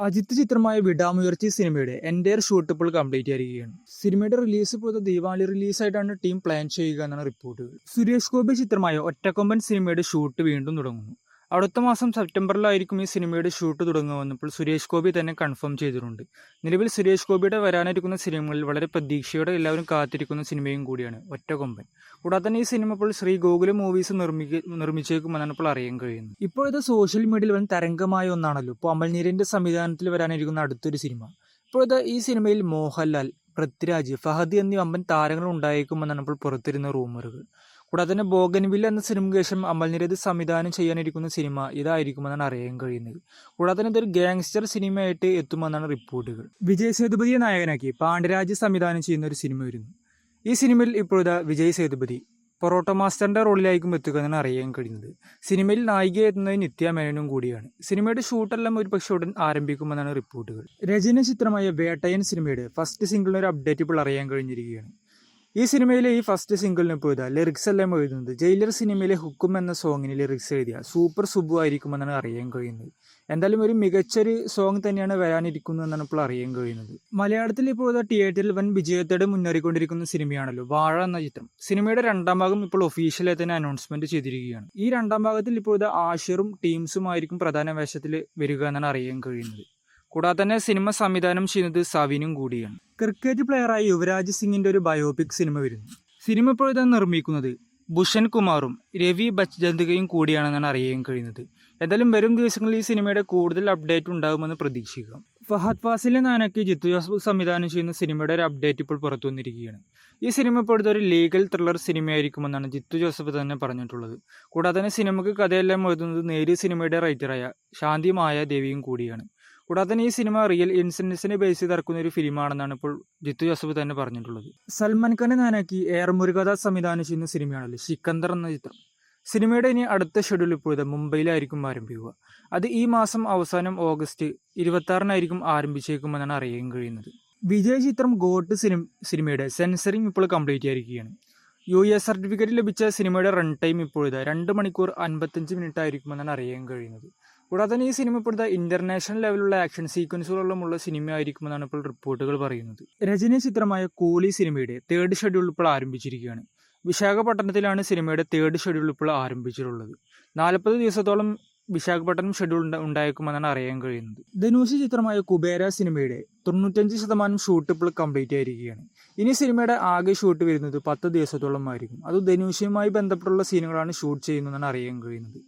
അജിത്ത് ചിത്രമായ വിടാമുയർച്ചി സിനിമയുടെ entire shoot ഇപ്പോൾ കംപ്ലീറ്റ് ആയിരിക്കുകയാണ്. സിനിമയുടെ റിലീസ് ഇപ്പോൾ ദീപാവലി റിലീസായിട്ടാണ് ടീം പ്ലാൻ ചെയ്യുക എന്നാണ് റിപ്പോർട്ടുകൾ. സുരേഷ് ഗോപി ചിത്രമായ ഒറ്റക്കൊമ്പൻ സിനിമയുടെ ഷൂട്ട് വീണ്ടും തുടങ്ങുന്നു. അടുത്ത മാസം സെപ്റ്റംബറിലായിരിക്കും ഈ സിനിമയുടെ ഷൂട്ട് തുടങ്ങുമെന്ന് ഇപ്പോൾ സുരേഷ് ഗോപി തന്നെ കൺഫേം ചെയ്തിട്ടുണ്ട്. നിലവിൽ സുരേഷ് ഗോപിയുടെ വരാനിരിക്കുന്ന സിനിമകളിൽ വളരെ പ്രതീക്ഷയോടെ എല്ലാവരും കാത്തിരിക്കുന്ന സിനിമയും കൂടിയാണ് ഒറ്റക്കൊമ്പൻ. കൂടാതെ തന്നെ ഈ സിനിമ ഇപ്പോൾ ശ്രീ ഗോകുലം മൂവീസ് നിർമ്മിച്ചേക്കുമെന്നാണ് ഇപ്പോൾ അറിയാൻ കഴിയുന്നത്. ഇപ്പോഴത്തെ സോഷ്യൽ മീഡിയയിൽ വൻ തരംഗമായ ഒന്നാണല്ലോ ഇപ്പോൾ അമൽ നീരദിന്റെ സംവിധാനത്തിൽ വരാനിരിക്കുന്ന അടുത്തൊരു സിനിമ. ഇപ്പോഴത്തെ ഈ സിനിമയിൽ മോഹൻലാൽ, പൃഥ്വിരാജ്, ഫഹദ് എന്നീ വമ്പൻ താരങ്ങൾ ഉണ്ടായേക്കുമെന്നാണ് ഇപ്പോൾ പുറത്തിരുന്ന റൂമറുകൾ. കൂടാതെ തന്നെ ബോഗൻവില്ല എന്ന സിനിമയ്ക്ക് ശേഷം അമൽ നീരദ് സംവിധാനം ചെയ്യാനിരിക്കുന്ന സിനിമ ഇതായിരിക്കുമെന്നാണ് അറിയാൻ കഴിയുന്നത്. കൂടാതെ തന്നെ ഇതൊരു ഗാങ്സ്റ്റർ സിനിമയായിട്ട് എത്തുമെന്നാണ് റിപ്പോർട്ടുകൾ. വിജയ് സേതുപതിയെ നായകനാക്കി പാണ്ഡ്യരാജ് സംവിധാനം ചെയ്യുന്ന ഒരു സിനിമ വരുന്നു. ഈ സിനിമയിൽ ഇപ്പോഴത്തെ വിജയ് സേതുപതി പൊറോട്ട മാസ്റ്ററിന്റെ റോളിലായിരിക്കും എത്തുക എന്നാണ് അറിയാൻ കഴിയുന്നത്. സിനിമയിൽ നായികയെത്തുന്നത് നിത്യ മേനോനും കൂടിയാണ്. സിനിമയുടെ ഷൂട്ടെല്ലാം ഒരു പക്ഷേ ഉടൻ ആരംഭിക്കുമെന്നാണ് റിപ്പോർട്ടുകൾ. രചന ചിത്രമായ വേട്ടയൻ സിനിമയുടെ ഫസ്റ്റ് സിംഗിളിന് ഒരു അപ്ഡേറ്റ് ഇപ്പോൾ അറിയാൻ കഴിഞ്ഞിരിക്കുകയാണ്. ഈ സിനിമയിലെ ഈ ഫസ്റ്റ് സിംഗിളിന് ഇപ്പോൾ ലിറിക്സ് എല്ലാം എഴുതുന്നത് ജയിലർ സിനിമയിലെ ഹുക്കും എന്ന സോങ്ങിന് ലിറിക്സ് എഴുതിയ സൂപ്പർ സുബു ആയിരിക്കുമെന്നാണ് അറിയാൻ കഴിയുന്നത്. എന്തായാലും ഒരു മികച്ചൊരു സോങ് തന്നെയാണ് വരാനിരിക്കുന്നത് എന്നാണ് ഇപ്പോൾ അറിയാൻ കഴിയുന്നത്. മലയാളത്തിൽ ഇപ്പോൾ തിയേറ്ററിൽ വൻ വിജയത്തോടെ മുന്നേറിക്കൊണ്ടിരിക്കുന്ന സിനിമയാണല്ലോ വാഴ എന്ന ചിത്രം. സിനിമയുടെ രണ്ടാം ഭാഗം ഇപ്പോൾ ഒഫീഷ്യലായി തന്നെ അനൗൺസ്മെന്റ് ചെയ്തിരിക്കുകയാണ്. ഈ രണ്ടാം ഭാഗത്തിൽ ഇപ്പോൾ ആഷിറും ടീംസും ആയിരിക്കും പ്രധാന വേഷത്തിൽ വരിക എന്നാണ് അറിയാൻ കഴിയുന്നത്. കൂടാതെ തന്നെ സിനിമ സംവിധാനം ചെയ്യുന്നത് സവിനും കൂടിയാണ്. ക്രിക്കറ്റ് പ്ലെയറായ യുവരാജ് സിംഗിന്റെ ഒരു ബയോപിക് സിനിമ വരുന്നു. സിനിമ ഇപ്പോൾ നിർമ്മിക്കുന്നത് ഭൂഷൺ കുമാറും രവി ബച്ചന്തികയും കൂടിയാണെന്നാണ് അറിയാൻ കഴിയുന്നത്. എന്തായാലും വരും ദിവസങ്ങളിൽ ഈ സിനിമയുടെ കൂടുതൽ അപ്ഡേറ്റ് ഉണ്ടാകുമെന്ന് പ്രതീക്ഷിക്കാം. ഫഹദ് ഫാസിലെ നാനക്ക് ജിത്തു ജോസഫ് സംവിധാനം ചെയ്യുന്ന സിനിമയുടെ ഒരു അപ്ഡേറ്റ് ഇപ്പോൾ പുറത്തു വന്നിരിക്കുകയാണ്. ഈ സിനിമ ഇപ്പോഴത്തെ ഒരു ലീഗൽ ത്രില്ലർ സിനിമയായിരിക്കുമെന്നാണ് ജിത്തു ജോസഫ് തന്നെ പറഞ്ഞിട്ടുള്ളത്. കൂടാതെ തന്നെ സിനിമയ്ക്ക് കഥയെല്ലാം എഴുതുന്നത് നേരിയ സിനിമയുടെ റൈറ്ററായ ശാന്തി മായ ദേവിയും കൂടിയാണ്. കൂടാതെ തന്നെ ഈ സിനിമ റിയൽ ഇൻസിഡൻസിനെ ബേസ് ചെയ്ത് ഇറക്കുന്ന ഒരു ഫിലിമാണെന്നാണ് ഇപ്പോൾ ജിത്തു ജോസഫ് തന്നെ പറഞ്ഞിട്ടുള്ളത്. സൽമാൻ ഖാനെ നാനാക്കി എയർ മുരുകദാസ് സംവിധാനം ചെയ്യുന്ന സിനിമയാണല്ലോ സിക്കന്ദർ എന്ന ചിത്രം. സിനിമയുടെ ഇനി അടുത്ത ഷെഡ്യൂൾ ഇപ്പോൾ മുംബൈയിലായിരിക്കും ആരംഭിക്കുക. അത് ഈ മാസം അവസാനം ഓഗസ്റ്റ് 26-നായിരിക്കും ആരംഭിച്ചേക്കുമെന്നാണ് അറിയാൻ കഴിയുന്നത്. വിജയ് ചിത്രം ഗോട്ട് സിനിമയുടെ സെൻസറിങ് ഇപ്പോൾ കംപ്ലീറ്റ് ആയിരിക്കുകയാണ്. US സർട്ടിഫിക്കറ്റ് ലഭിച്ച സിനിമയുടെ റൺ ടൈം ഇപ്പോൾ 2 മണിക്കൂർ 55 മിനിറ്റ് ആയിരിക്കുമെന്നാണ് അറിയാൻ കഴിയുന്നത്. കൂടാതെ തന്നെ ഈ സിനിമ ഇപ്പോഴത്തെ ഇന്റർനാഷണൽ ലെവലുള്ള ആക്ഷൻ സീക്വൻസുകളുമുള്ള സിനിമ ആയിരിക്കുമെന്നാണ് ഇപ്പോൾ റിപ്പോർട്ടുകൾ പറയുന്നത്. രചന ചിത്രമായ കൂലി സിനിമയുടെ 3rd ഷെഡ്യൂൾ ഇപ്പോൾ ആരംഭിച്ചിരിക്കുകയാണ്. വിശാഖപട്ടണത്തിലാണ് സിനിമയുടെ 3rd ഷെഡ്യൂൾ ഇപ്പോൾ ആരംഭിച്ചിട്ടുള്ളത്. 40 ദിവസത്തോളം വിശാഖപട്ടണം ഷെഡ്യൂൾ ഉണ്ടായേക്കുമെന്നാണ് അറിയാൻ കഴിയുന്നത്. ധനുഷ് ചിത്രമായ കുബേര സിനിമയുടെ 95% ഷൂട്ട് ഇപ്പോൾ കംപ്ലീറ്റ് ആയിരിക്കുകയാണ്. ഇനി സിനിമയുടെ ആകെ ഷൂട്ട് വരുന്നത് 10 ദിവസത്തോളം ആയിരിക്കും. അത് ധനുഷുമായി ബന്ധപ്പെട്ടുള്ള സീനുകളാണ് ഷൂട്ട് ചെയ്യുന്നതെന്നാണ് അറിയാൻ കഴിയുന്നത്.